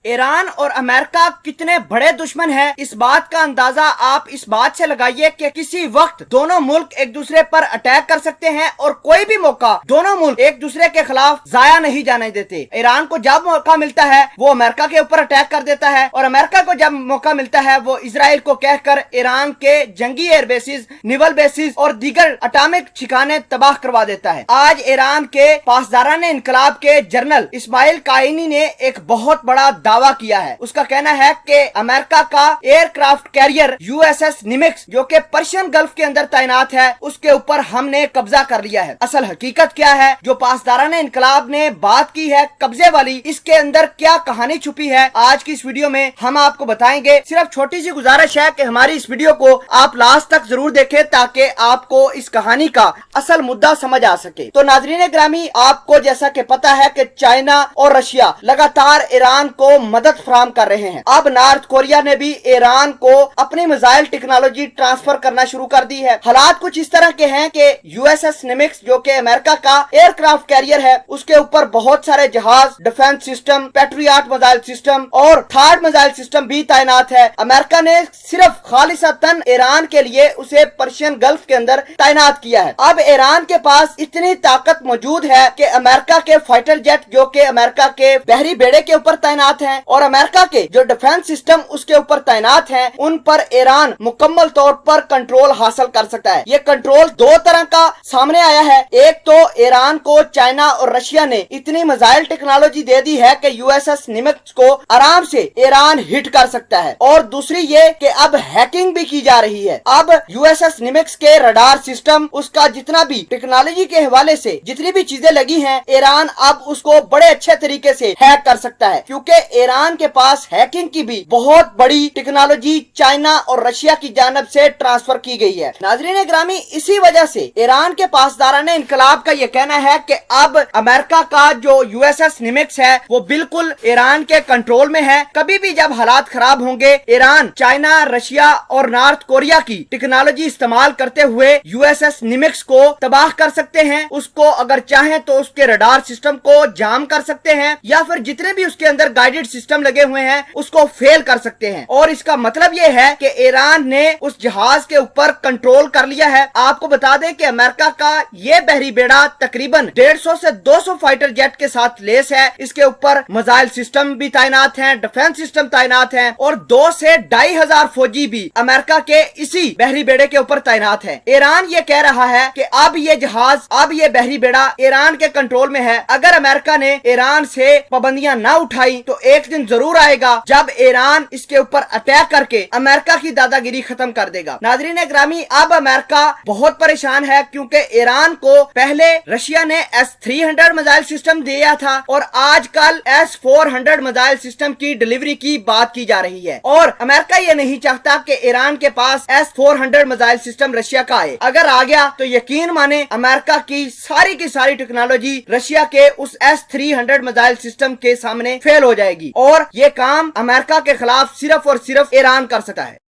ایران اور امریکہ کتنے بڑے دشمن ہیں، اس بات کا اندازہ آپ اس بات سے لگائیے کہ کسی وقت دونوں ملک ایک دوسرے پر اٹیک کر سکتے ہیں اور کوئی بھی موقع دونوں ملک ایک دوسرے کے خلاف ضائع نہیں جانے دیتے۔ ایران کو جب موقع ملتا ہے وہ امریکہ کے اوپر اٹیک کر دیتا ہے، اور امریکہ کو جب موقع ملتا ہے وہ اسرائیل کو کہہ کر ایران کے جنگی ایئر بیسز، نیول بیسز اور دیگر اٹامک ٹھکانے تباہ کروا دیتا ہے۔ آج ایران کے پاسداران انقلاب کے جنرل اسماعیل قائنی نے ایک بہت بڑا دعویٰ کیا ہے۔ اس کا کہنا ہے کہ امریکہ کا ایئر کرافٹ کیریئر USS نیمکس جو کہ پرشین گلف کے اندر تعینات ہے، اس کے اوپر ہم نے قبضہ کر لیا ہے۔ اصل حقیقت کیا ہے جو پاسداران انقلاب نے بات کی ہے قبضے والی، اس کے اندر کیا کہانی چھپی ہے، آج کی اس ویڈیو میں ہم آپ کو بتائیں گے۔ صرف چھوٹی سی گزارش ہے کہ ہماری اس ویڈیو کو آپ لاسٹ تک ضرور دیکھیں تاکہ آپ کو اس کہانی کا اصل مدعا سمجھ آ سکے۔ تو ناظرین گرامی، آپ کو جیسا کہ پتا ہے کہ چائنا اور رشیا لگاتار ایران کو مدد فراہم کر رہے ہیں۔ اب نارتھ کوریا نے بھی ایران کو اپنی میزائل ٹیکنالوجی ٹرانسفر کرنا شروع کر دی ہے۔ حالات کچھ اس طرح کے ہیں کہ USS نیمکس جو کہ امریکہ کا ایئر کرافٹ کیریئر ہے، اس کے اوپر بہت سارے جہاز، defence system, patriot missile system اور تھارڈ میزائل سسٹم بھی تعینات ہے۔ امریکہ نے صرف خالصتاً ایران کے لیے اسے پرشین گلف کے اندر تعینات کیا ہے۔ اب ایران کے پاس اتنی طاقت موجود ہے کہ امریکہ کے فائٹر جیٹ جو کہ امریکہ کے بحری بیڑے کے اوپر تعینات ہیں اور امریکہ کے جو ڈیفنس سسٹم اس کے اوپر تعینات ہیں، ان پر ایران مکمل طور پر کنٹرول حاصل کر سکتا ہے۔ یہ کنٹرول دو طرح کا سامنے آیا ہے۔ ایک تو ایران کو چائنا اور رشیا نے اتنی میزائل ٹیکنالوجی دے دی ہے کہ USS نیمکس کو آرام سے ایران ہٹ کر سکتا ہے، اور دوسری یہ کہ اب ہیکنگ بھی کی جا رہی ہے۔ اب USS نیمکس کے رڈار سسٹم، اس کا جتنا بھی ٹیکنالوجی کے حوالے سے جتنی بھی چیزیں لگی ہیں، ایران اب اس کو بڑے اچھے طریقے سے ہیک کر سکتا ہے، کیونکہ ایران کے پاس ہیکنگ کی بھی بہت بڑی ٹیکنالوجی چائنا اور رشیا کی جانب سے ٹرانسفر کی گئی ہے۔ ناظرین گرامی، اسی وجہ سے ایران کے پاسداران انقلاب کا یہ کہنا ہے کہ اب امریکہ کا جو USS نیمکس ہے وہ بالکل ایران کے کنٹرول میں ہے۔ کبھی بھی جب حالات خراب ہوں گے، ایران چائنا، رشیا اور نارتھ کوریا کی ٹیکنالوجی استعمال کرتے ہوئے USS نیمکس کو تباہ کر سکتے ہیں۔ اس کو اگر چاہیں تو اس کے رڈار سسٹم کو جام کر سکتے ہیں، یا پھر جتنے بھی اس کے اندر گائیڈڈ سسٹم لگے ہوئے ہیں اس کو فیل کر سکتے ہیں۔ اور اس کا مطلب یہ ہے کہ ایران نے اس جہاز کے اوپر کنٹرول کر لیا ہے۔ آپ کو بتا دیں کہ امریکہ کا یہ بحری بیڑا تقریباً 150 سے 200 فائٹر جیٹ کے ساتھ لیس ہے۔ اس کے اوپر میزائل سسٹم بھی تعینات ہیں، ڈیفنس سسٹم تعینات ہیں، اور 2 سے 2500 فوجی بھی امریکہ کے اسی بحری بیڑے کے اوپر تعینات ہیں۔ ایران یہ کہہ رہا ہے کہ اب یہ جہاز، اب یہ بحری بیڑا ایران کے کنٹرول میں ہے۔ اگر امریکہ نے ایران سے پابندیاں نہ اٹھائی تو ایک دن ضرور آئے گا جب ایران اس کے اوپر اٹیک کر کے امریکہ کی دادا گیری ختم کر دے گا۔ ناظرین گرامی، اب امریکہ بہت پریشان ہے کیونکہ ایران کو پہلے رشیا نے S-300 میزائل سسٹم دیا تھا، اور آج کل S-400 میزائل سسٹم کی ڈیلیوری کی بات کی جا رہی ہے، اور امریکہ یہ نہیں چاہتا کہ ایران کے پاس S-400 میزائل سسٹم رشیا کا آئے۔ اگر آ گیا تو یقین مانے امریکہ کی ساری ٹیکنالوجی رشیا کے اس S-300 میزائل سسٹم کے سامنے فیل ہو جائے گی، اور یہ کام امریکہ کے خلاف صرف اور صرف ایران کر سکتا ہے۔